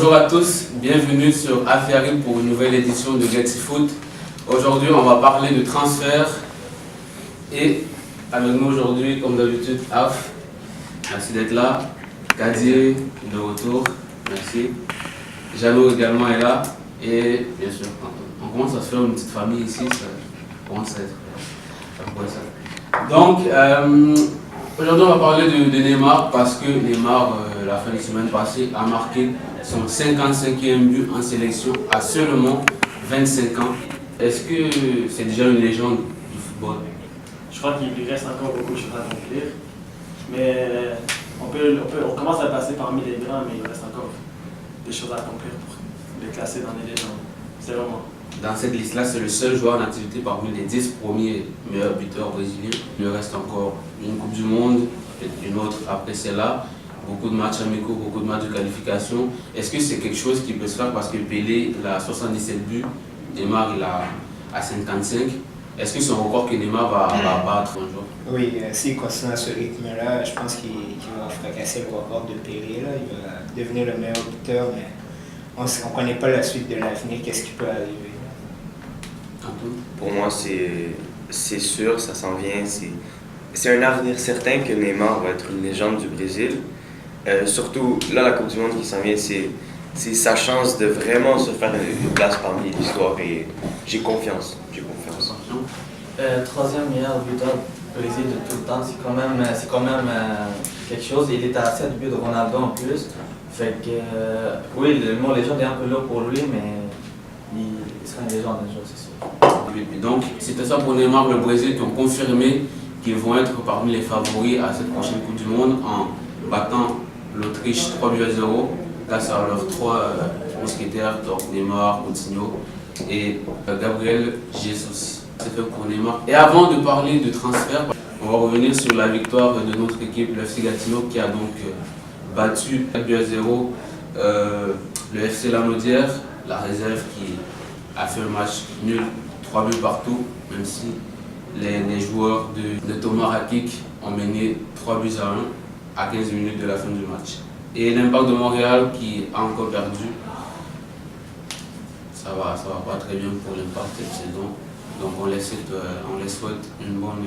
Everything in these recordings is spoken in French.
Bonjour à tous, bienvenue sur Affairil pour une nouvelle édition de Getty Foot. Aujourd'hui, on va parler de transfert et avec nous aujourd'hui, comme d'habitude, Af. Merci d'être là. Kadier, de retour. Merci. Jalo également est là. Et bien sûr, on commence à se faire une petite famille ici. Ça commence à être. Donc, aujourd'hui, on va parler de Neymar parce que Neymar, la fin de semaine passée, a marqué son 55e but en sélection à seulement 25 ans. Est-ce que c'est déjà une légende du football? Je crois qu'il reste encore beaucoup de choses à accomplir. Mais on commence à passer parmi les grands, mais il reste encore des choses à accomplir pour les classer dans les légendes. C'est vraiment. Dans cette liste-là, c'est le seul joueur en activité parmi les 10 premiers meilleurs buteurs brésiliens. Il lui reste encore une Coupe du Monde, une autre après celle-là. Beaucoup de matchs amicaux, beaucoup de matchs de qualification. Est-ce que c'est quelque chose qui peut se faire parce que Pelé il a 77 buts, Neymar il a 55. Est-ce que c'est un record que Neymar va battre un jour? Oui, s'il continue à ce rythme-là, je pense qu'il va fracasser le record de Pelé. Là. Il va devenir le meilleur buteur, mais on ne connaît pas la suite de l'avenir, qu'est-ce qui peut arriver. Pour moi, c'est sûr, ça s'en vient. C'est un avenir certain que Neymar va être une légende du Brésil. Surtout, là, la Coupe du Monde qui s'en vient, c'est sa chance de vraiment se faire une place parmi l'histoire et j'ai confiance. Troisième meilleur buteur du Brésil de tout le temps, c'est quand même quelque chose. Il est à 7 buts de Ronaldo en plus. Fait que, oui, le mot légende est un peu lourd pour lui, mais il sera une légende un jour, c'est sûr. Donc, c'était ça pour Neymar, le Brésil, qui ont confirmé qu'ils vont être parmi les favoris à cette prochaine Coupe du Monde en battant l'Autriche 3-0 grâce à leurs trois mousquetaires, donc Neymar, Coutinho et Gabriel Jesus. C'est fait pour Neymar. Et avant de parler de transfert, on va revenir sur la victoire de notre équipe, le FC Gatineau, qui a donc battu 4-0 le FC Lanaudière, la réserve qui a fait un match nul, 3 buts partout, même si les joueurs de Thomas Rakik ont mené 3 buts à 1 à 15 minutes de la fin du match. Et l'Impact de Montréal qui a encore perdu. Ça va pas très bien pour l'Impact cette saison. Donc on les souhaite une bonne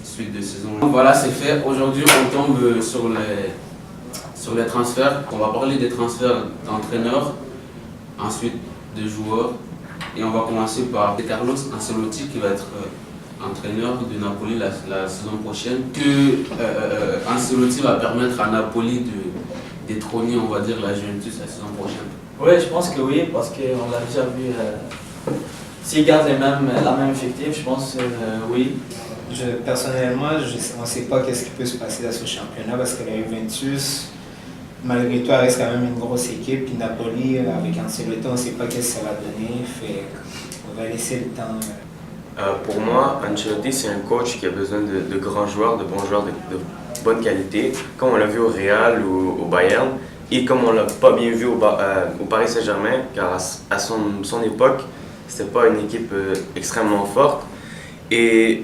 suite de saison. Donc voilà, c'est fait. Aujourd'hui, on tombe sur les transferts. On va parler des transferts d'entraîneurs, ensuite de joueurs. Et on va commencer par Carlos Ancelotti qui va être entraîneur de Napoli la saison prochaine. Que Ancelotti va permettre à Napoli de détrôner, on va dire, la Juventus la saison prochaine. Oui, je pense que oui, parce qu'on l'a déjà vu. S'il garde la même effectif, je pense oui. Personnellement, on ne sait pas qu'est-ce qui peut se passer dans ce championnat parce que la Juventus, malgré tout, reste quand même une grosse équipe. Puis Napoli, avec Ancelotti, on ne sait pas qu'est-ce que ça va donner. On va laisser le temps. Pour moi, Ancelotti, c'est un coach qui a besoin de grands joueurs, de bons joueurs de bonne qualité, comme on l'a vu au Real ou au Bayern, et comme on l'a pas bien vu au Paris Saint-Germain, car à son époque, c'était pas une équipe extrêmement forte. Et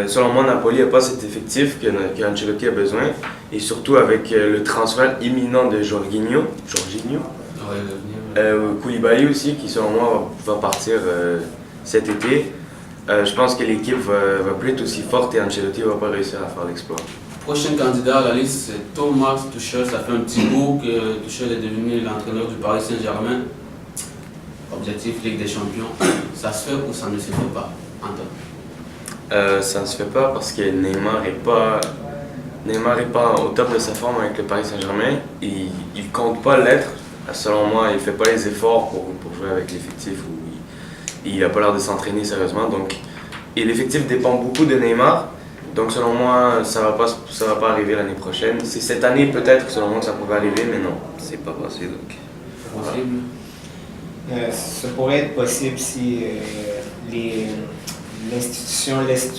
selon moi, Napoli n'a pas cet effectif qu'Ancelotti a besoin, et surtout avec le transfert imminent de Jorginho, Koulibaly aussi, qui selon moi va partir cet été. Je pense que l'équipe va plus être aussi forte et Ancelotti ne va pas réussir à faire l'exploit. Prochain candidat à la liste, c'est Thomas Tuchel. Ça fait un petit bout que Tuchel est devenu l'entraîneur du Paris Saint-Germain. Objectif Ligue des Champions. Ça se fait ou ça ne se fait pas, Antoine? Ça ne se fait pas parce que Neymar est pas au top de sa forme avec le Paris Saint-Germain. Il ne compte pas l'être. Selon moi, il ne fait pas les efforts pour jouer avec l'effectif. Il n'a pas l'air de s'entraîner sérieusement. Et l'effectif dépend beaucoup de Neymar. Donc selon moi, ça va pas arriver l'année prochaine. C'est cette année peut-être selon moi que ça pourrait arriver, mais non, c'est pas possible. C'est possible. Ça pourrait être possible si l'institution laisse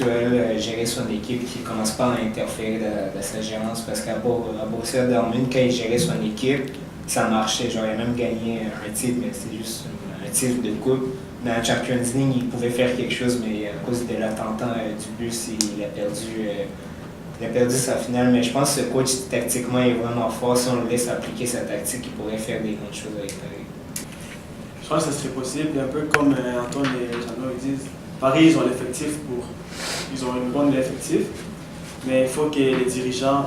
gérer son équipe, qui ne commence pas à interférer dans sa gérance. Parce qu'à Borussia Dortmund, quand il gérait son équipe, ça marchait. J'aurais même gagné un titre, mais c'est juste un titre de coupe. Dans la Champions League, il pouvait faire quelque chose, mais à cause de l'attentat du bus, il a perdu Il a perdu sa finale, mais je pense que ce coach, tactiquement, est vraiment fort. Si on le laisse appliquer sa tactique, il pourrait faire des grandes choses avec Paris. Je pense que ça serait possible, un peu comme Antoine et Jeannot disent. Paris, ils ont l'effectif ils ont une bonne effectif, mais il faut que les dirigeants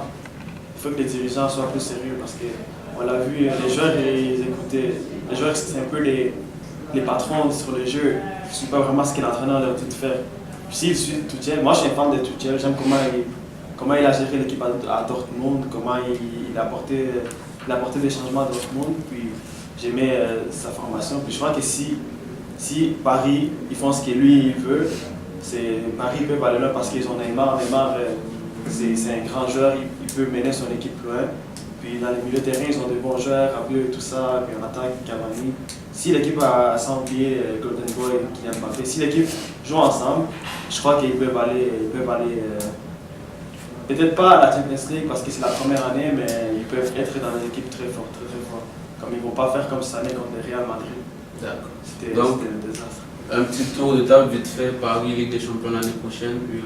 soient plus sérieux parce qu'on l'a vu, les joueurs, ils écoutaient. Les joueurs, c'est un peu les patrons sur le jeu. Ils ne suivent pas vraiment ce que l'entraîneur leur dit de faire. S'ils suivent Tuchel, moi je suis un fan de Tuchel, j'aime comment il a géré l'équipe à Dortmund, comment il a apporté des changements à Dortmund, puis j'aimais sa formation. Puis je crois que si Paris, ils font ce que lui il veut, Paris peut aller là parce qu'ils ont Neymar. Neymar, c'est un grand joueur, il peut mener son équipe loin. Puis dans les milieux de terrain, ils ont des bons joueurs, Rabiot et tout ça, puis en attaque, Cavani. Si l'équipe a 100 pieds, Golden Boy, Kylian Mbappé, si l'équipe joue ensemble, je crois qu'ils peuvent aller peut-être pas à la Champions League parce que c'est la première année, mais ils peuvent être dans des équipes très fortes, très très fortes. Comme ils ne vont pas faire comme cette année contre le Real Madrid. D'accord. C'était un désastre. Un petit tour de table vite fait, Paris, Ligue des Champions l'année prochaine, puis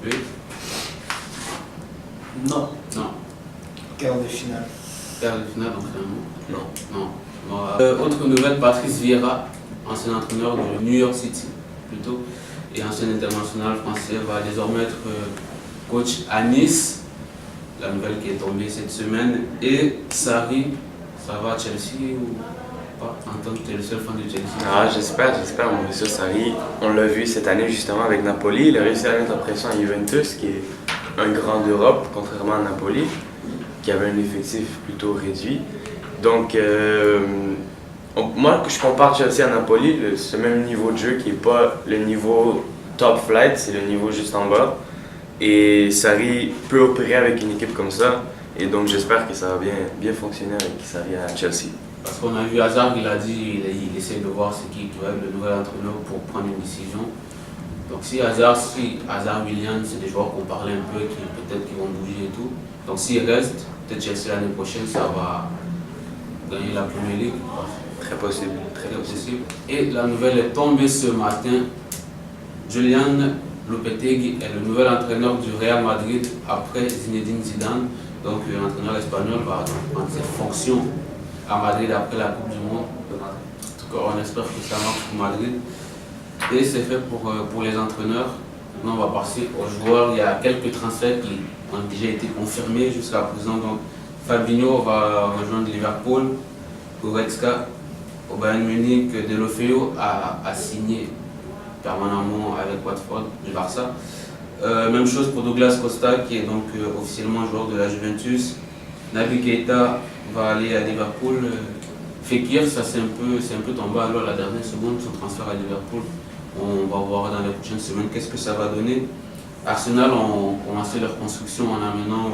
oui. Non. Non. Quart de finale. Quart de finale, donc finalement. Non. Bon, autre nouvelle, Patrice Vieira, ancien entraîneur de New York City, plutôt, et ancien international français, va désormais être coach à Nice, la nouvelle qui est tombée cette semaine, et Sarri, ça va à Chelsea ou pas? Antoine, tu es le seul fan de Chelsea. Ah, j'espère, Mauricio Sarri. On l'a vu cette année justement avec Napoli. Il a réussi à mettre en pression à Juventus, qui est un grand d'Europe, contrairement à Napoli, qui avait un effectif plutôt réduit. Donc, moi, je compare Chelsea à Napoli, ce même niveau de jeu qui n'est pas le niveau top flight, c'est le niveau juste en bas. Et Sarri peut opérer avec une équipe comme ça. Et donc, j'espère que ça va bien fonctionner avec Sarri à Chelsea. Parce qu'on a vu Hazard, il a dit il essaie de voir ce qui doit être le nouvel entraîneur pour prendre une décision. Donc si Hazard, Willian, c'est des joueurs qu'on parlait un peu, qui peut-être qui vont bouger et tout. Donc s'il reste, peut-être Chelsea l'année prochaine, ça va gagner la Premier League. Très possible. Et la nouvelle est tombée ce matin. Julian Lopetegui est le nouvel entraîneur du Real Madrid après Zinedine Zidane. Donc l'entraîneur espagnol va prendre ses fonctions à Madrid après la Coupe du Monde. En tout cas, on espère que ça marche pour Madrid. Et c'est fait pour les entraîneurs. Maintenant, on va passer aux joueurs. Il y a quelques transferts qui ont déjà été confirmés jusqu'à présent. Donc, Fabinho va rejoindre Liverpool. Goretzka au Bayern Munich. Deulofeu a signé permanemment avec Watford du Barça. Même chose pour Douglas Costa qui est donc officiellement joueur de la Juventus. Naby Keita va aller à Liverpool. Fekir, ça c'est un peu tombé à l'eau à la dernière seconde, son transfert à Liverpool. On va voir dans les prochaines semaines qu'est-ce que ça va donner. Arsenal ont commencé leur construction en amenant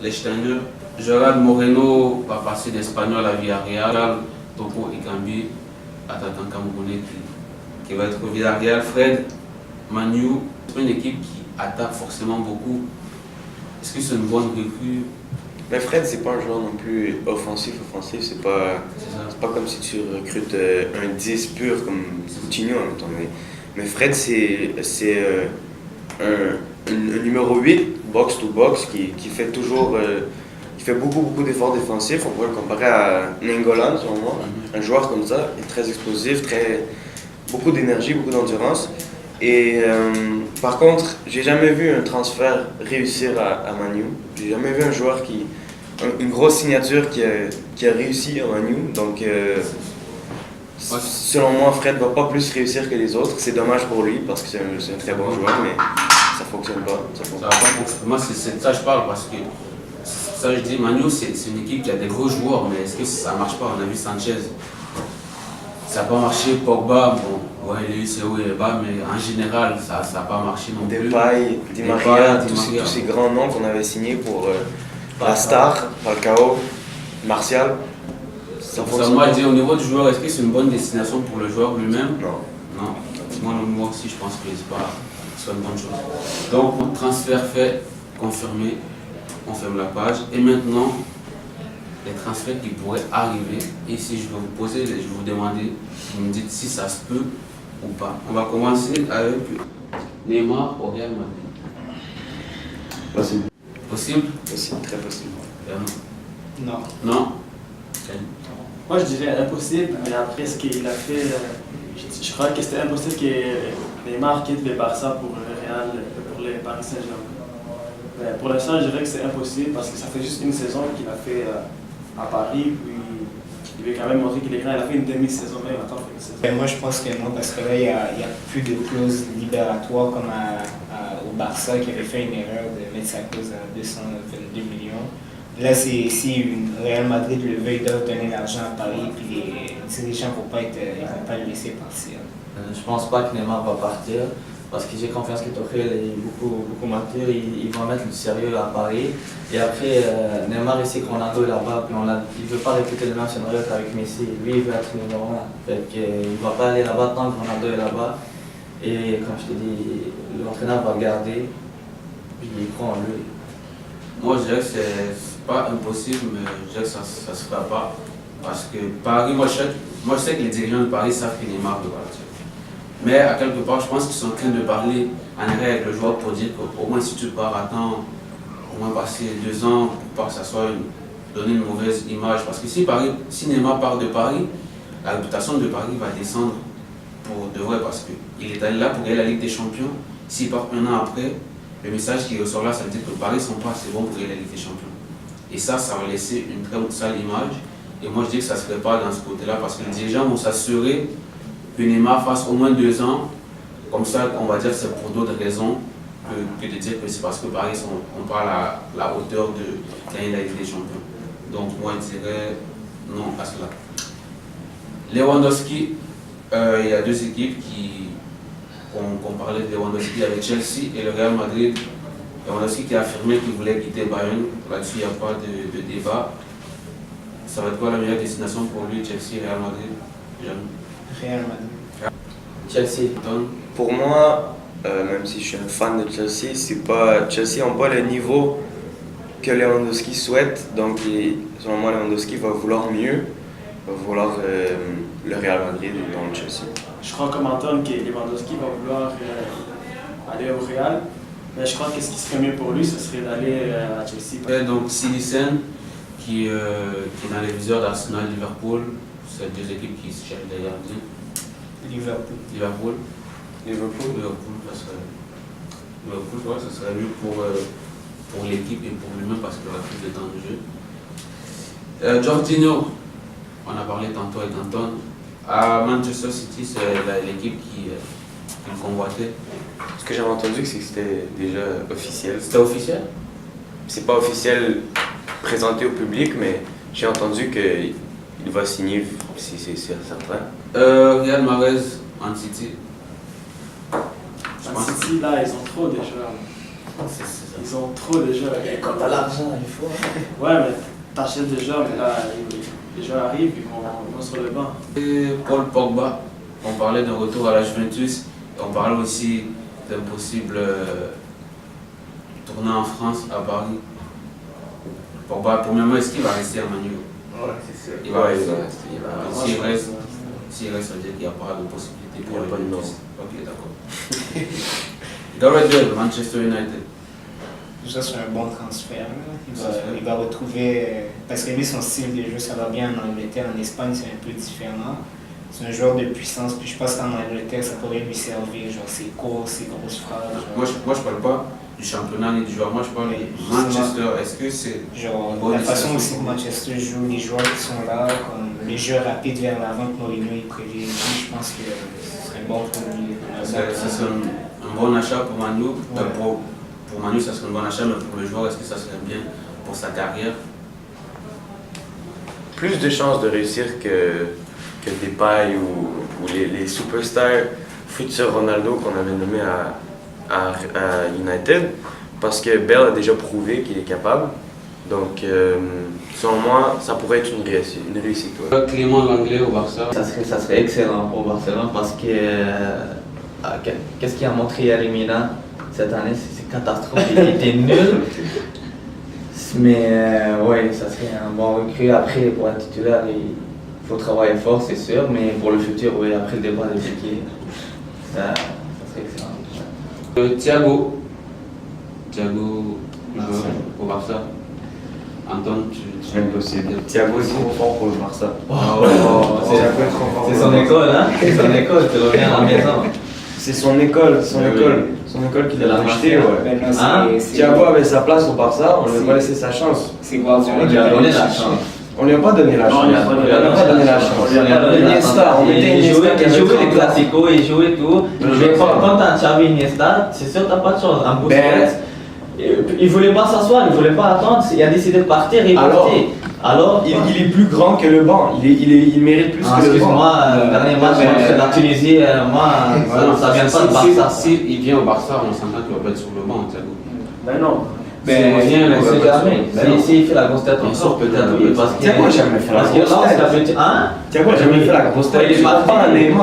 Lechtainer. Gerard Moreno va passer d'Espagnol à Villarreal. Topo Ekambi, attaquant camerounais qui va être au Villarreal. Fred, Manu, c'est une équipe qui attaque forcément beaucoup. Est-ce que c'est une bonne recrue? Mais Fred, c'est pas un joueur non plus offensif, c'est pas comme si tu recrutes un 10 pur comme Coutinho en même temps. Mais Fred, c'est un numéro 8, box to box, qui fait toujours qui fait beaucoup d'efforts défensifs. On pourrait le comparer à Nainggolan, selon moi. Un joueur comme ça, est très explosif, beaucoup d'énergie, beaucoup d'endurance. Et par contre, j'ai jamais vu un transfert réussir à Manu. J'ai jamais vu un joueur une grosse signature qui a réussi à Manu. Donc, selon moi, Fred va pas plus réussir que les autres. C'est dommage pour lui parce que c'est un très bon joueur, mais ça fonctionne pas. Moi, c'est de ça que je parle parce que ça, je dis, Manu, c'est une équipe qui a des gros joueurs, mais est-ce que ça marche pas? On a vu Sanchez. Ça n'a pas marché, Pogba, bon, ouais, il a eu ses hauts et bas, mais en général, ça n'a pas marché non plus. Depay, Di Maria, tous ces grands noms qu'on avait signés pour la star, Falcao, Martial. Moi, je dis, au niveau du joueur, est-ce que c'est une bonne destination pour le joueur lui-même? Non. Moi aussi, je pense que c'est une bonne chose. Donc, transfert fait, confirmé, on ferme la page. Et maintenant, les transferts qui pourraient arriver. Et si je vais vous demander, vous me dites si ça se peut ou pas. On va commencer avec Neymar au Real Madrid. Possible. Possible? Possible, très possible. Non. Non? Moi, je dirais impossible, mais après ce qu'il a fait, je crois que c'était impossible que Neymar quitte le Barça pour le Real, pour le Paris Saint-Germain. Mais pour l'instant, je dirais que c'est impossible parce que ça fait juste une saison qu'il a fait à Paris, puis il veut quand même montrer qu'il est grand. Il a fait une demi-saison, mais maintenant il fait une saison. Ben, moi, je pense que non, parce que là, il n'y a plus de clause libératoire comme au Barça qui avait fait une erreur de mettre sa clause à 222 millions. Là, si Real Madrid le veut, ils doivent donner l'argent à Paris, puis les dirigeants ne vont pas le laisser partir. Je pense pas que Neymar va partir parce que j'ai confiance que Tuchel est beaucoup mature. Il va mettre du sérieux à Paris. Et après, Neymar ici, Ronaldo est là-bas, puis il ne veut pas répéter le même scénario qu'avec Messi. Lui, il veut être numéro 1. Il ne va pas aller là-bas tant que Ronaldo est là-bas. Et comme je te dis, l'entraîneur va le garder, puis il croit en lui. Moi, je dirais que c'est pas impossible, mais je dirais que ça ne se fera pas. Parce que Paris, moi je sais que les dirigeants de Paris savent que Neymar peut partir. Mais à quelque part, je pense qu'ils sont en train de parler en arrière avec le joueur pour dire qu'au moins si tu pars, attends au moins passer 2 ans pour pas que ça soit donner une mauvaise image. Parce que si Neymar part de Paris, la réputation de Paris va descendre pour de vrai parce qu'il est allé là pour gagner la Ligue des Champions. S'il part un an après, le message qui ressort là, ça veut dire que Paris sont pas assez bons pour gagner la Ligue des Champions. Et ça va laisser une très sale image. Et moi je dis que ça ne se fait pas dans ce côté-là parce que les dirigeants vont s'assurer que Neymar fasse au moins 2 ans. Comme ça, on va dire que c'est pour d'autres raisons que de dire que c'est parce que Paris on pas à la hauteur de gagner la Ligue des Champions. Donc moi je dirais non à cela. Lewandowski, il y a 2 équipes qu'on parlait de Lewandowski avec Chelsea et le Real Madrid. Lewandowski qui a affirmé qu'il voulait quitter Bayern. Là-dessus, il n'y a pas de débat. Ça va être quoi la meilleure destination pour lui, Chelsea, Real Madrid? Real Madrid. Chelsea. Pour moi, même si je suis un fan de Chelsea, Chelsea n'a pas le niveau que Lewandowski souhaite. Donc, selon moi, Lewandowski va vouloir mieux, va vouloir le Real Madrid ou dans le Chelsea. Je crois comme Antoine que Lewandowski va vouloir aller au Real. Mais je crois que ce qui serait mieux pour lui, ce serait d'aller à Chelsea. Et donc Silicen, qui est dans les viseurs d'Arsenal, Liverpool, c'est 2 équipes qui se cherchent des gardiens. Liverpool, ça serait mieux pour l'équipe et pour lui-même parce qu'il aura plus de temps de jeu. Jorginho, on a parlé tantôt avec Anton. À Manchester City, c'est l'équipe qui le convoitait. Ce que j'avais entendu, c'est que c'était déjà officiel. C'était officiel? C'est pas officiel présenté au public, mais j'ai entendu qu'il va signer, si c'est certain. Riyad Mahrez en City. En City, là, ils ont trop de joueurs. Ils ont trop de joueurs. Et quand t'as l'argent, il faut. Ouais, mais t'achètes des joueurs, mais là, les joueurs arrivent, ils vont sur le banc. Et Paul Pogba, on parlait d'un retour à la Juventus, et on parlait aussi d'un possible tournoi en France, à Paris. Pogba, premièrement, est-ce qu'il va rester à Manu? Ouais, c'est sûr. Il va rester. Ouais, S'il reste, ça veut dire qu'il n'y a pas de possibilité pour Il n'y a pas de nom. Ok, d'accord. Gareth Bale, Manchester United. Ça, c'est un bon transfert. Il va retrouver. Parce que lui, son style de jeu, ça va bien en Angleterre. En Espagne, c'est un peu différent. C'est un joueur de puissance. Puis je pense qu'en Angleterre, ça pourrait lui servir. Genre ses courses, ses grosses frappes. Moi, je parle pas du championnat ni du joueur. Moi, je parle de Manchester. Est-ce que c'est. Genre, la façon aussi que Manchester joue, les joueurs qui sont là, comme les jeux rapides vers l'avant que Mourinho il privilégie, je pense que ce serait bon pour lui. Ça serait un bon achat pour Manu. Pour Manu, ça serait un bon achat, mais pour le joueur, est-ce que ça serait bien pour sa carrière? Plus de chances de réussir que Depay ou les superstars futurs Ronaldo qu'on avait nommés à United, parce que Bale a déjà prouvé qu'il est capable. Donc, selon moi, ça pourrait être une réussite. Ouais. Clément Langlais au Barça. Ça serait excellent pour Barcelone parce que qu'est-ce qu'il a montré hier Lemina cette année, c'est catastrophique. Il était nul. Mais ouais, ça serait un bon recrue. Après, pour être titulaire, il faut travailler fort, c'est sûr. Mais pour le futur, oui, après le départ des piquets, ça serait excellent. Thiago au Barça. Antoine, C'est impossible. Thiago est trop fort pour le Barça. C'est son école, hein? C'est son école, tu reviens à la maison. C'est son école, son école qui l'a acheté. Ouais. Thiago avait sa place au Barça, on lui a pas laissé sa chance. C'est Guardiola On lui a donné la chance. On lui a pas donné la chance. Non, on lui a pas donné la chance. On lui a donné la Iniesta, on mettait Il Iniesta qui jouait avait les classicos, il jouait tout. Mais quand t'as Xavi Iniesta, c'est sûr que t'as pas de chance. En Busquets, il voulait pas s'asseoir, il voulait pas attendre, il a décidé de partir et il est parti. Alors, il est plus grand que le banc, il mérite plus que le banc. Excuse-moi, dernier match contre la Tunisie, moi, ça vient pas de Barça. S'il vient au Barça, on s'entend qu'il va pas être sur le banc, Thiago. Ben non. On sait jamais. S'il fait la grosse tête, on sort peut-être. Thiago n'a jamais fait la grosse tête. Thiago n'a jamais fait la grosse tête. Il est parti.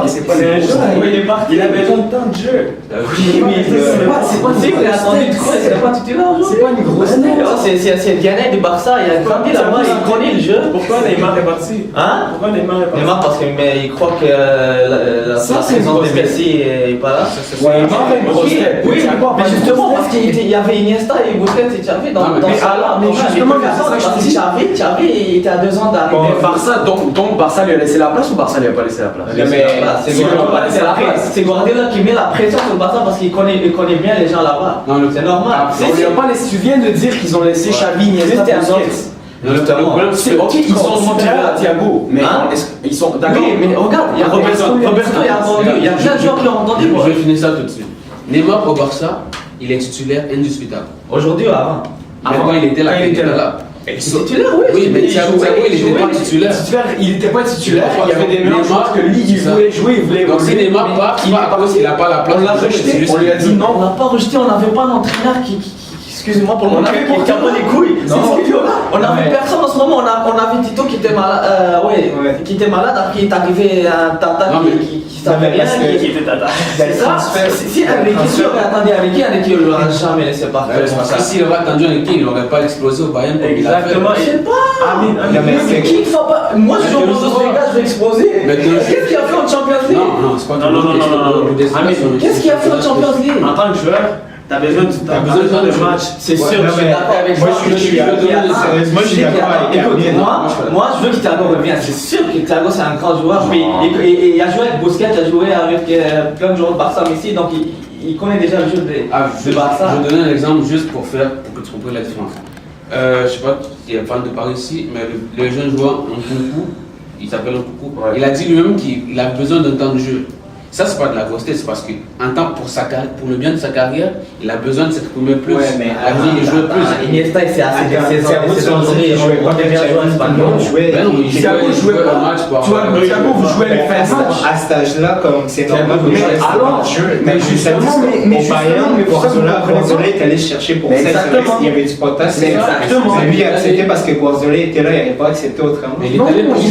C'est pas les grosses têtes. Il a besoin de temps de jeu. Oui, mais c'est pas possible, il a attendu de quoi, il serait pas titulaire aujourd'hui. C'est pas une grosse tête. C'est le Ghanéen du Barça, il a grandi là-bas, il connaît le jeu. Pourquoi Neymar est parti? Hein? Pourquoi Neymar est parti? Neymar parce qu'il croit que la présence de Messi est pas là. Neymar a une grosse tête. Oui, mais justement parce qu'il y avait Iniesta et Busquets et Xavi dans mais justement, Xavi il était à 2 ans d'arriver. Mais Barça, donc Barça lui a laissé la place ou Barça lui a pas laissé la place? C'est Guardiola qui met la pression sur le Barça parce qu'il connaît bien les gens là-bas. C'est normal. On lui a pas laissé. Tu viens de dire qu'ils ont laissé Xavi, Iniesta, Busquets. C'est ok, ils sont supérieurs à Thiago, mais ils sont d'accord. Oui, mais regarde, il y a Roberto, il a entendu, il y a plein de gens qui ont entendu. Je vais finir ça tout de suite. Neymar au Barça, il est titulaire indiscutable. Aujourd'hui ou avant? Avant, il était là. Il était là. Titulaire, Oui, mais Thiago, il n'était pas titulaire. Il n'était pas titulaire, il y avait des meilleurs joueurs que lui, il voulait jouer, il voulait Donc si Neymar part, il n'a pas la place. On l'a rejeté, on lui a dit non. On l'a pas rejeté, on n'avait pas d'entraîneur excusez-moi pour le moment, qui tient pas les couilles. On avait personne en ce moment, on avait Tito qui était malade, qui était malade, après il est arrivé un Tata qui savait rien, qui était Tata. C'est ça. Si Enrique aurait attendu avec qui, Enrique ne l'aurait jamais laissé partir. Parce que s'il aurait attendu avec qui, il n'aurait pas explosé au Bayern comme il a fait. Je sais pas. Mais qui ne fait pas. Moi je joue au Bundesliga, je vais exploser. Qu'est-ce qu'il a fait en Champions League? Non, c'est pas non. Qu'est-ce qu'il a fait en Champions League? En tant que joueur, t'as besoin de match. C'est sûr, je suis d'accord avec ça. Moi je suis d'accord avec moi je veux que Thiago revienne. C'est sûr que Thiago c'est un grand joueur. Il a joué avec Busquets, il a joué avec plein de joueurs de Barça Messi, donc il connaît déjà le jeu de Barça. Je vais donner un exemple juste pour que tu comprennes la différence. Je sais pas s'il y a fan de Paris ici, mais le jeune joueur Nkunku, il s'appelle Nkunku, il a dit lui-même qu'il a besoin d'un temps de jeu. Ça, c'est pas de la grosse tête, c'est parce que pour le bien de sa carrière, il a besoin de s'exprimer plus. Ouais, mais il a besoin de jouer plus. Iniesta, c'est assez des saisons. Thiago jouait un match par Thiago, vous jouez les fins de match. À cet âge-là, comme c'est normal. Mais justement, Guardiola est allé chercher pour ça. Il y avait du potentiel. Exactement. Lui, il a accepté parce que Guardiola était là, il n'avait pas accepté autrement. Il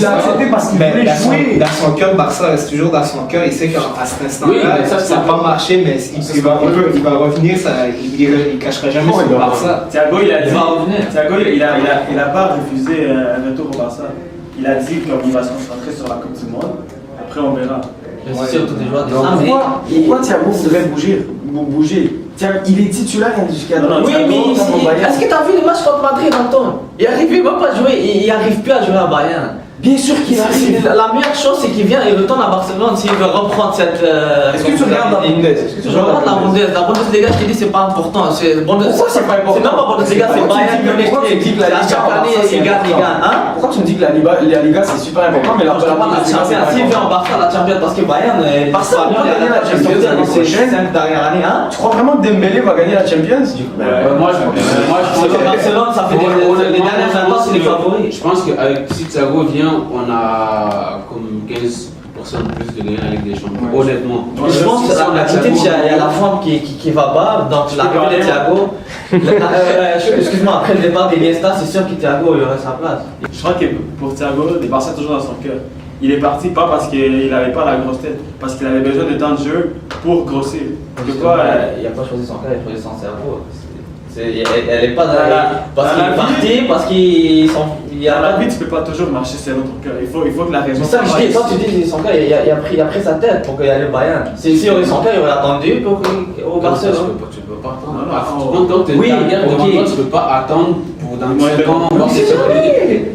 a accepté parce qu'il voulait jouer. Dans son cœur, Barça reste toujours dans son cœur. Il sait qu'à cet instant-là, ça n'a pas marché, mais il va revenir, il ne cachera jamais son Barça. Thiago, il a pas refusé un retour au Barça. Il a dit qu'il va se concentrer sur la Coupe du Monde. Après, on verra. Pourquoi Thiago voudrait bouger? Il est titulaire jusqu'à oui, mais est-ce que tu as vu le match contre Madrid, Anton? Il n'arrive même pas à jouer, il n'arrive plus à jouer à Bayern. Bien sûr qu'il arrive. La meilleure chose, c'est qu'il vient et retourne à Barcelone s'il veut reprendre cette. Est-ce que tu regardes la Bundesliga? Je regarde la Bundesliga. La Bundesliga, je te dis, c'est pas important. Pourquoi c'est pas important? C'est même pas Bundesliga, c'est Bayern Munich. Pourquoi tu me dis que la Liga, il gagne. Pourquoi tu me dis que la Liga, c'est super important, mais la Champions, s'il vient en Barça, la Champions, parce que Bayern, Barça va gagner la Champions dans ces 5 dernières années. Tu crois vraiment que Dembélé va gagner la Champions? Moi, je pense que Barcelone, ça fait les dernières années, c'est les favoris. Je pense qu'avec si Thiago vient, on a comme 15% plus de gagner la Ligue des Champions. Honnêtement. Je pense que il y a la forme qui va pas, donc l'arrivée de Thiago. Excuse-moi, après le départ d'Iniesta, c'est sûr que Thiago il aurait sa place. Je crois que pour Thiago, le Barça est toujours dans son cœur. Il est parti pas parce qu'il n'avait pas la grosse tête, parce qu'il avait besoin de temps de jeu pour grossir. Il n'a pas choisi son cœur, il a choisi son cerveau. Elle n'est pas parce qu'il est parti, parce qu'il dans la vie, tu peux pas toujours marcher selon ton cœur. Il faut que la raison. Mais ça, je dis, toi tu dis son cœur, il a pris sa tête pour qu'il aille au Bayern. S'il aurait son cœur, il aurait attendu au Barcelone. pas attendre. Non, non, Ah, non. quand tu es Oui, derrière devant ok. toi, tu peux pas attendre pour dans Ouais, 5 ans voir si tu vas gagner.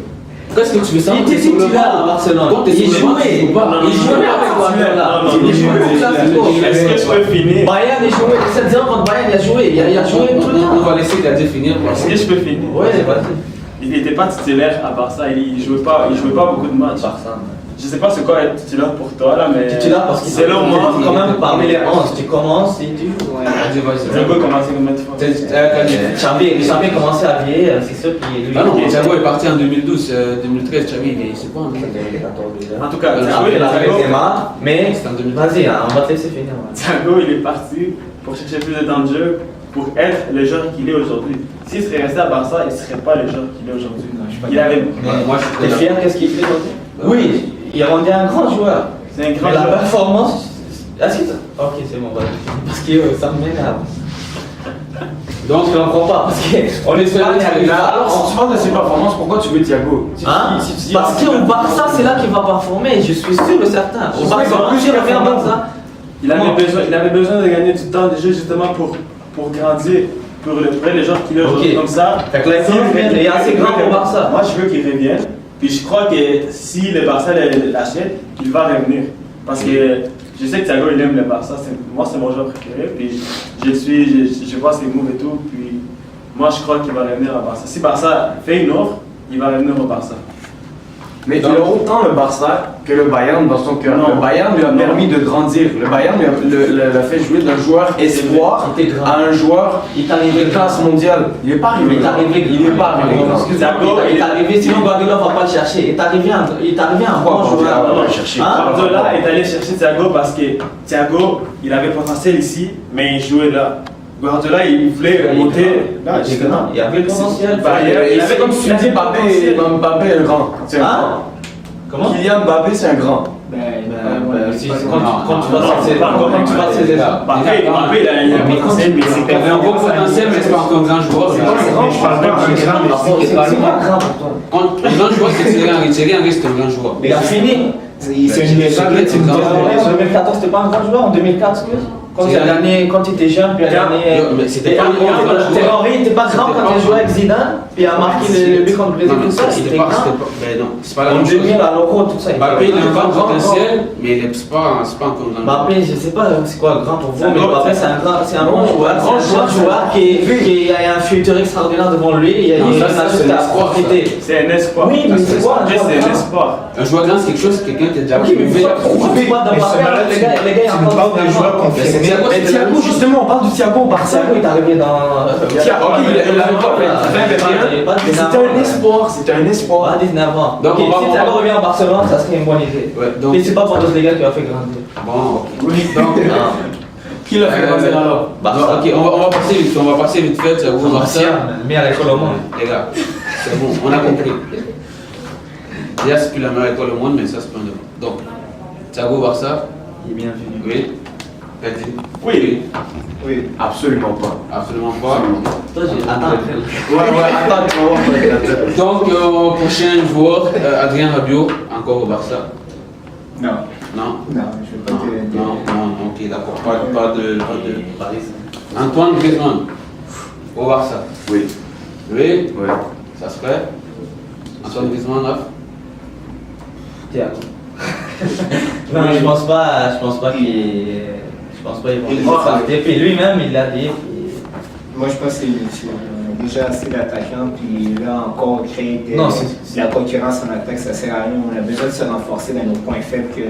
Qu'est-ce que tu veux savoir? Il était titulaire à Barcelone. Quand t'es Il sur le banc, tu jouait. joues pas. Il jouait avec Guardiola. Non, Il jouait au Classico. Est-ce que je peux finir? Bayern, il jouait. 7-0 contre Bayern, il a joué. Il a joué tout le On temps. va laisser Gadier finir. Est-ce que je peux finir? Ouais, vas-y. Il n'était pas titulaire à Barça, il jouait pas beaucoup de matchs. Barça. Je sais pas c'est quoi être titulaire pour toi là, mais. Titulaire parce qu'il selon moi, quand même parmi les 11, tu commences et tu joues. Vas-y, vas-y. Thiago commencer combien de fois? Xavi a commencé à vieillir, c'est sûr qu'il lui. Ah non, Thiago est parti en 2012, 2013, Xavi, il c'est pas en En tout cas, Après, il a fait Benzema, mais C'est en 2012. vas-y, hein, on va te laisser finir. Ouais. Thiago il est parti pour chercher plus de temps de jeu, pour être le joueur qu'il est aujourd'hui. S'il serait resté à Barça, il ne serait pas le joueur qu'il est aujourd'hui. Il avait. Moi, je suis T'es très fier, qu'est-ce qu'il fait aujourd'hui? Oui, il rendait un grand joueur. C'est un grand Mais la joueur. performance. Est-ce que ok, c'est bon, vas-y. Parce que ça m'énerve. Donc je comprends pas, parce qu'on est super Alors, si tu parles de ses performances, pourquoi tu veux Thiago? Hein? Si tu dis- Parce qu'au Barça, c'est là qu'il va performer, je suis sûr et certain. Au Barça, pas plus il revient à Barça. Il avait besoin de gagner du temps de jeu justement pour grandir, pour les joueurs qu'il est aujourd'hui Ok. comme ça. Fait que là, il revient, il est assez grand pour Barça. Moi, je veux qu'il revienne. Puis je crois que si le Barça l'achète, il va revenir. Parce que je sais que Thiago, il aime le Barça. Moi, c'est mon joueur préféré. Puis je vois ses moves et tout. Puis moi, je crois qu'il va revenir à Barça. Si Barça fait une offre, il va revenir au Barça. Mais il a autant le Barça que le Bayern dans son cœur. Non. Le Bayern lui a Non. permis de grandir. Le Bayern l'a fait jouer d'un joueur espoir Il était grand. à un joueur Il est arrivé de classe mondiale. Il n'est pas arrivé. Il est arrivé. Il n'est pas arrivé. Il est arrivé, sinon Guardiola va pas le chercher. Il est arrivé un bon joueur. On va le chercher. Hein? Guardiola est allé chercher Thiago parce que Thiago, il avait potentiel ici, mais il jouait là. Guardiola, il voulait monter. Là, Il était grand. Il y avait le potentiel. Bah, Et il c'est avait comme si tu dis Mbappé est un grand. C'est un Hein? grand. Comment? Kylian Mbappé, c'est un grand. Quand tu vas ses étapes. Mbappé, il a un potentiel, mais c'est Il avait un gros potentiel, mais c'est pas encore un grand joueur. Je parle pas d'un grand, mais C'est pas grand pour toi. Quand un grand joueur, c'est Thierry Henry. Thierry Henry, c'est un grand joueur. Il a fini. C'est une légende. En 2014, c'était pas un grand joueur. En 2004, excuse. Quand il a gagné, quand il était jeune, puis il a gagné. Mais c'était pas Thierry Henry n'était pas grand quand il jouait avec Zidane, puis il a marqué le but contre le Brésil, tout ça. C'était C'était pas. grand. Mais non, c'est pas la En même chose. 2000 à l'Euro, tout ça. Mbappé, il a un grand potentiel, mais c'est pas encore un grand joueur. Mbappé, je sais pas c'est quoi grand pour vous, mais C'est un Mbappé c'est un bon joueur, c'est un joueur qui a un futur extraordinaire devant lui, il Non, a ça, c'est juste un à espoir, profiter. C'est un espoir. Oui, mais c'est quoi un C'est joueur un grand? espoir. Un joueur grand, c'est quelque chose, c'est quelqu'un qui a déjà Ok, mais pourquoi tu vois Mais Mbappé, ce les gars, il y a tu nous encore parles d'un joueur confirmé. Mais Thiago, justement, on parle du Thiago au Barça. Thiago est arrivé dans. Thiago, ok, il avait pas fait 20 Mais C'était un espoir, c'était un espoir. Pas 19 ans. Donc, Ok, on va- si Thiago revient à Barcelone, ça serait une bonne idée. Ouais, donc. Mais c'est pas Bundesliga qui va faire grandir. Bon, ok. Donc, Qui l'a fait grandir alors? Barça. ok, on va passer vite, fait, ça vous Barça. Mais à l'école au monde. Les gars, c'est bon, on a compris. Déjà, c'est plus la meilleure école au monde, mais ça, c'est pas un débat. Donc, Thiago Barça, Il est bienvenu. oui. T'as dit Oui. Oui. Absolument pas. Absolument pas. Toi, j'ai. Attends. Attends, tu vas voir. Donc, prochain joueur, Adrien Rabiot, encore au Barça. Non. Non Non, je veux pas te. Non, ok, d'accord. Pas de. Antoine Griezmann, au Barça. Oui. Oui, Ouais. ça se fait. Antoine Griezmann, là. Thiago. Non, je pense pas qu'ils vont le sortir. Puis lui-même, il l'a dit. Moi, je pense que c'est inutile. On a déjà assez d'attaquants, puis là encore, créer Non, de la concurrence en attaque, ça sert à rien. On a besoin de se renforcer dans nos points faibles que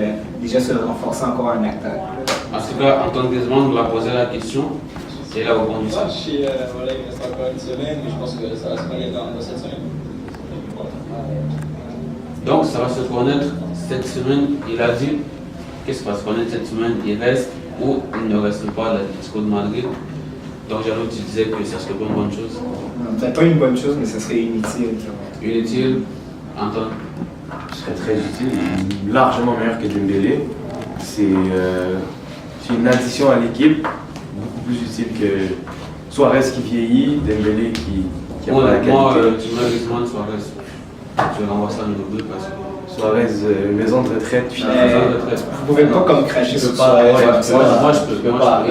déjà se renforcer encore en attaque. En tout cas, Antoine Griezmann nous a posé la question. Et là, au bon du Voilà, il reste encore une semaine, mais je pense que ça va se connaître dans cette semaine. Donc, ça va se connaître cette semaine. Il a dit qu'est-ce qui va se connaître cette semaine. Il reste ou il ne reste pas à l'Atlético de Madrid. Donc, Jano, tu disais que ça serait pas une bonne chose. Non, peut-être pas une bonne chose, mais ça serait inutile. Inutile, Antoine. Ce serait très utile, largement meilleur que Dembélé. C'est une addition à l'équipe, beaucoup plus utile que Suarez qui vieillit, Dembélé qui a pas la Moi, qualité. tu mets Griezmann, Suarez. je l'envoie ça numéro 2 parce que. Suarez, maison de retraite. Puis Vous pouvez pas comme cracher sur Suarez. Moi, je peux pas.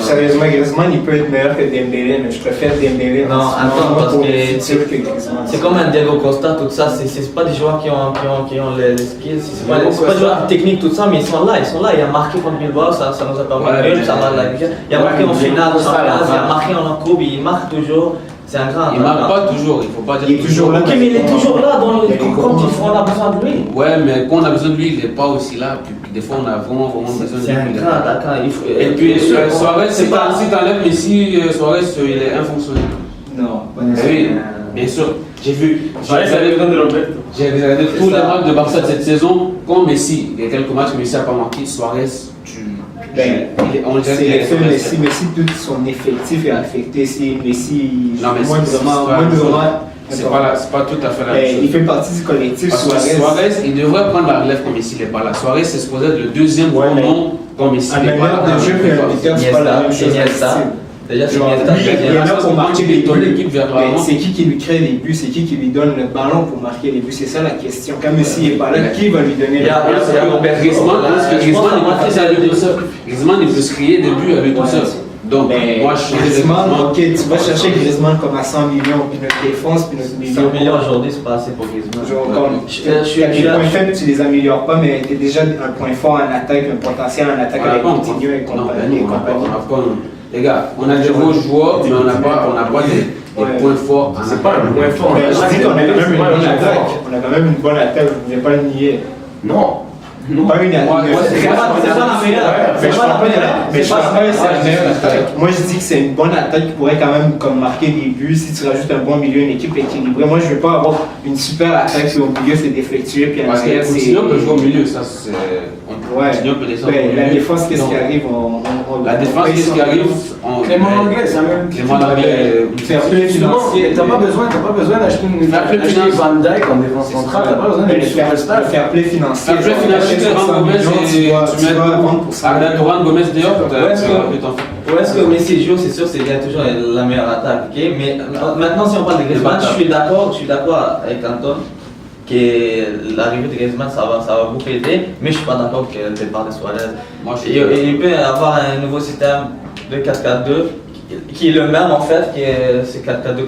Sérieusement, Griezmann, il peut être meilleur que Dembélé, mais je préfère Dembélé. Non, attends, parce que Griezmann. c'est comme un Diego Costa, tout ça, c'est pas des joueurs qui ont les skills, c'est pas des joueurs techniques, tout ça, mais ils sont là, il a marqué contre Bilbao, ça nous a permis de ça va la Ligue. Il a marqué en finale, il a marqué en coupe, il marque toujours. C'est un grand. Il marque pas toujours, il faut pas dire. Il est toujours là. Ok, mais il est toujours là quand on a besoin de lui. Ouais, mais quand on a besoin de lui, il n'est pas aussi là. Puis des fois, on a vraiment besoin de lui. C'est un grand attaquant. Et puis, Suarez, si t'enlèves Messi, Suarez, il est infonctionnel. Non, Oui, bien sûr. J'ai vu. J'ai regardé tous les matchs de Barça de cette saison. Quand Messi, il y a quelques matchs que Messi n'a pas marqué, Suarez, on Messi, tout son effectif est affecté. Si Messi, c'est pas tout à fait la même chose. Il fait partie du collectif. Suarez, il devrait prendre la relève quand Messi n'est pas là. Suarez, c'est supposé être le deuxième grand nom quand Messi n'est pas là. C'est pas la même chose. Déjà, c'est il est là pour marquer les buts. vers l'avant. C'est qui lui crée les buts, c'est qui lui donne le ballon pour marquer les buts, c'est ça la question. Quand Messi n'est pas là, qui va lui donner le ballon? Griezmann, il peut se créer des buts à lui tout seul. Donc, moi, je Griezmann, ok, tu vas chercher Griezmann comme à 100 millions, puis notre défense, puis notre milieu. 100 millions aujourd'hui, c'est pas assez pour Griezmann. Les points faibles, tu les améliores pas, mais tu es déjà un point fort en attaque, un potentiel en attaque avec Coutinho et compagnie. Les gars, on a des gros joueurs, mais on n'a pas des points forts. C'est pas un point fort. Je dis qu'on a quand même une bonne attaque. On a quand même une bonne attaque, vous ne pouvez pas le nier. Non. Pas une attaque. C'est pas la meilleure. Mais je parle pas que c'est la meilleure attaque. Moi, je dis que c'est une bonne attaque qui pourrait quand même comme marquer des buts si tu rajoutes un bon milieu, une équipe équilibrée. Moi, je ne veux pas avoir une super attaque qui au milieu c'est défectueux. Parce que Coutinho peut jouer au milieu, ça c'est. Coutinho peut descendre. La défense, qu'est-ce qui arrive? La défense, qu'est-ce qui arrive? Clément Anglais, c'est la même. Clément Anglais. Fair play financier. T'as pas besoin d'acheter une Van Dijk en défense centrale, t'as pas besoin d'acheter une superstar. Fair play financier. Fair play financier, tu mets Ardan Gomez d'ailleurs. Où est-ce que Messi joue, c'est sûr, c'est bien toujours la meilleure attaque. Okay? Mais maintenant, si on parle de Griezmann, je suis d'accord avec Anton que l'arrivée de Griezmann, ça va beaucoup aider, mais je ne suis pas d'accord que le départ de Suarez. Il peut avoir un nouveau système de 4-4-2 qui est le même en fait, c'est 4-4-2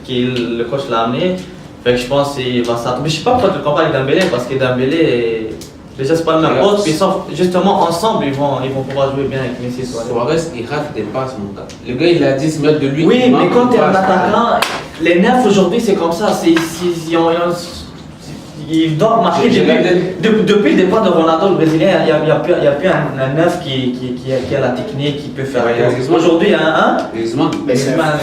qui le coach l'a amené. Fait que je pense qu'il va s'attendre. Mais je ne sais pas pourquoi tu le compares avec Dembélé, parce que Dembélé, déjà c'est pas le même poste, puis justement ensemble ils vont pouvoir jouer bien avec Messi. Suarez, il rate des passes, mon gars. Le gars il a 10 mètres de lui. Oui, mais quand tu es un attaquant, les neufs aujourd'hui c'est comme ça, ils doivent marquer depuis le départ de Ronaldo le Brésilien, il n'y a plus un neuf qui a la technique, qui peut faire. Aujourd'hui, Griezmann. C'est pas un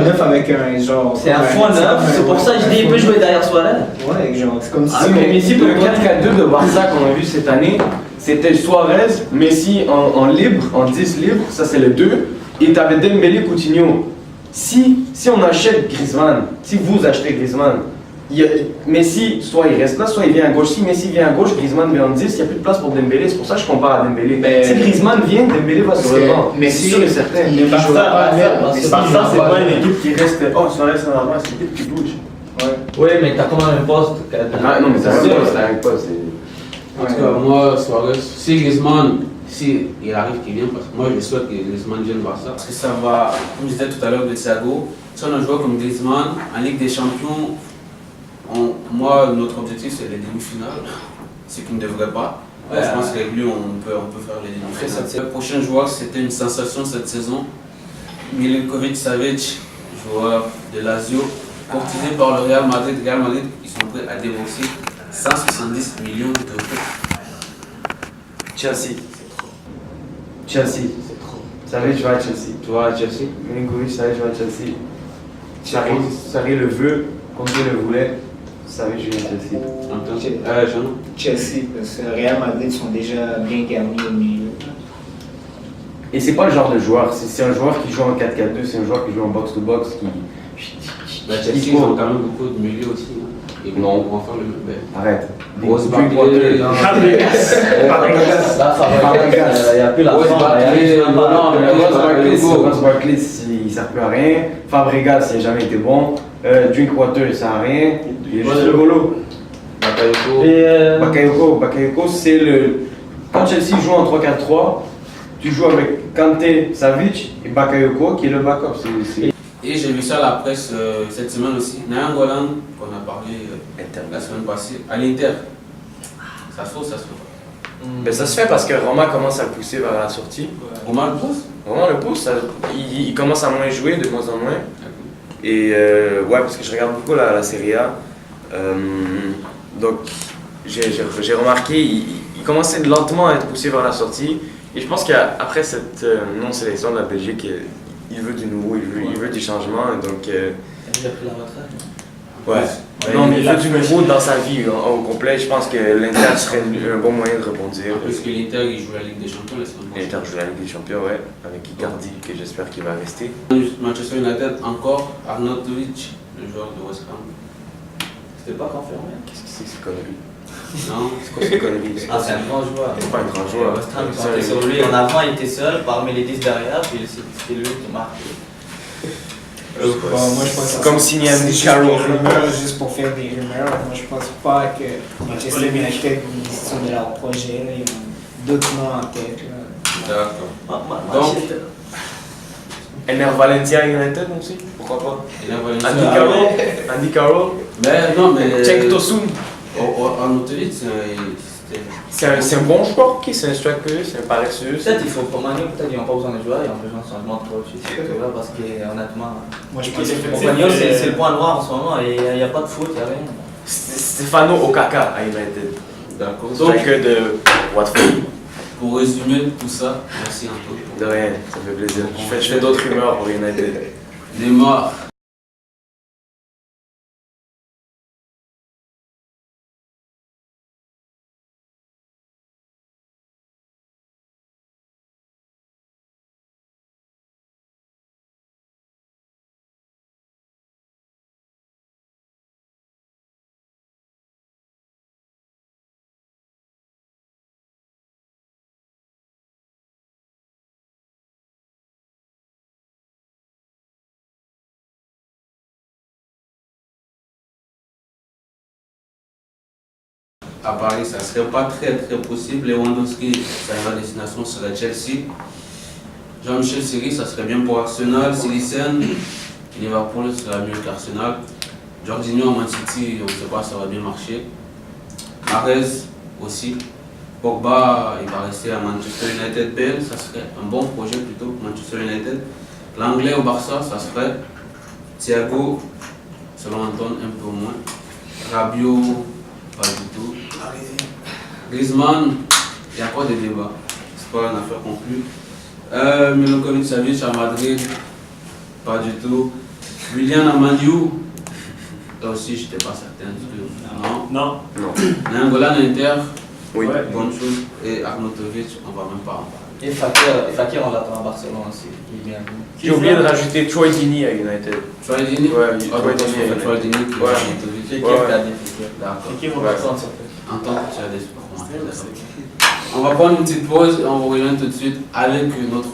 neuf avec un genre. C'est un faux neuf, c'est pour ça que je dis il peut jouer derrière Suarez. Ouais, genre, c'est comme si. Messi, le 4-4-2 de Barça qu'on a vu cette année, c'était Suarez, Messi en libre, en 10 libre, ça c'est le 2, et tu avais Dembélé, Coutinho. Si on achète Griezmann, si vous achetez Griezmann, Messi, soit il reste là, soit il vient à gauche. Si Messi vient à gauche, Griezmann vient en 10, il n'y a plus de place pour Dembélé. C'est pour ça que je compare à Dembélé. Si Griezmann vient, Dembélé va sur le banc. Mais c'est sûr et certain. Mais Barça, c'est pas une équipe qui reste. Oh, Suarez en avant, c'est une équipe qui bouge. Oui, mais tu as quand même un poste. Non, mais c'est un poste. En tout cas, moi, Suarez, si Griezmann, si il arrive qu'il vienne, parce que moi je souhaite que Griezmann vienne voir ça. Parce que ça va, comme je disais tout à l'heure de Thiago, si on a un joueur comme Griezmann, en Ligue des Champions, moi, notre objectif c'est les demi-finales, ce qui ne devrait pas. Je pense qu'avec lui, on peut faire les demi-finales. Le prochain joueur, c'était une sensation cette saison. Milinkovic Savic, joueur de Lazio, courtisé par le Real Madrid. Real Madrid, ils sont prêts à débourser 170 millions d'euros. Chelsea, c'est trop. Chelsea, c'est trop. Savic va à Chelsea. Tu vois à Chelsea? Milinkovic, Savic va à Chelsea. Sarri le veut, Conte le voulait. Savic vient à Chelsea. Chelsea, parce que le Real Madrid sont déjà bien garnis au milieu. Et c'est pas le genre de joueur, c'est un joueur qui joue en 4-4-2, c'est un joueur qui joue en box-to-box, Bah, Chelsea, ils ont quand même beaucoup de milieux aussi. Hein. Et Non. on pourra faire le même. Arrête. Rose Drinkwater. Là, Fabregas, il n'y a plus la Rose forme. Barkley, Non, mais Rose Ross Barkley, il ne sert plus à rien. Fabregas, il n'a jamais été bon. Drinkwater, il ne sert à rien. Il est juste le golo. Bakayoko. Et Bakayoko, c'est le. Quand Chelsea joue en 3-4-3, tu joues avec Kanté, Savic et Bakayoko qui est le backup. Et j'ai vu ça à la presse cette semaine aussi. Nainggolan, qu'on a parlé Inter. la semaine passée, à l'Inter. Ça se fait ou ça se fait pas? Ben, ça se fait parce que Roma commence à le pousser vers la sortie. Romain le pousse? Roma le pousse, il commence à moins jouer, de moins en moins. Et ouais, parce que je regarde beaucoup la Serie A. Donc j'ai remarqué, il commençait lentement à être poussé vers la sortie. Et je pense qu'après cette non-sélection de la Belgique, il veut du nouveau, il veut du changement. Donc, il a pris la retraite. ouais. Non, mais il veut du nouveau dans sa vie au complet. Je pense que l'Inter serait un bon moyen de rebondir. Parce que l'Inter, il joue la Ligue des Champions la semaine prochaine. L'Inter joue la Ligue des Champions, ouais, avec Icardi, que j'espère qu'il va rester. Manchester United, encore Arnautovic, le joueur de West Ham. C'était pas confirmé. Qu'est-ce que c'est que ces conneries? Non, C'est quoi ces conneries? Ah, c'est un grand joueur. C'est pas un grand joueur. West Ham, ils comptaient sur lui. En avant, il était seul, parmi les 10 derrière, puis c'était lui qui marquait. Moi, je pense C'est comme signer c'est Andy juste Carroll. des rumeurs, juste pour faire des rumeurs. Moi, je pense pas que Manchester United, ils sont de leur projet. Là. Ils ont d'autres noms en tête. Là. d'accord. Donc, Ener Valencia United aussi, pourquoi pas? Il a envoyé une Andy seule- Carroll. Andy Carroll. Mais non, mais. Cenk Tosun. Arnautovic, C'est un bon joueur, ok, c'est un striker, c'est un paresseux. peut-être il faut pour Manu, peut-être ils n'ont pas besoin de joueurs, ils ont besoin de changement de coach, etc. Parce que honnêtement, Moi, je pense que Compagnon, c'est le point noir en ce moment et il n'y a pas de foot, il n'y a rien. Stefano Okaka à United. D'accord. Donc, Striker de Watford. pour résumer tout ça, merci Antoine. De rien, ça me fait plaisir. Je fais d'autres rumeurs pour United. Neymar. À Paris, ça serait pas très possible. Lewandowski, sa destination serait Chelsea. Jean-Michel Seri, ça serait bien pour Arsenal. Silicen, Liverpool serait mieux qu'Arsenal. Jorginho à Man City, on ne sait pas, ça va bien marcher. Mahrez aussi. Pogba, il va rester à Manchester United. Bale, ça serait un bon projet plutôt pour Manchester United. L'anglais au Barça, ça serait Thiago, selon Anton, un peu moins. Rabiot, pas du tout. Griezmann, il y a encore des débats. C'est pas une affaire conclue. Milokovic Savic à Madrid, pas du tout. Willian à Man U, là aussi j'étais pas certain. Non. Nainggolan à Inter, Oui. Ouais. bonne chose. Et Arnautovic, on va même pas en parler. Et Fakir, on l'attend à Barcelone aussi, il est bien vu. J'ai oublié de rajouter Troy Deeney à United. Troy Deeney? Ouais, Troy Deeney. Troy Deeney qui Ouais. va Arnautovic. Fekir Ouais. qui a bien Fekir. D'accord. Qui Ouais. En tant que tu as des supporters. On va prendre une petite pause et on vous revient tout de suite avec notre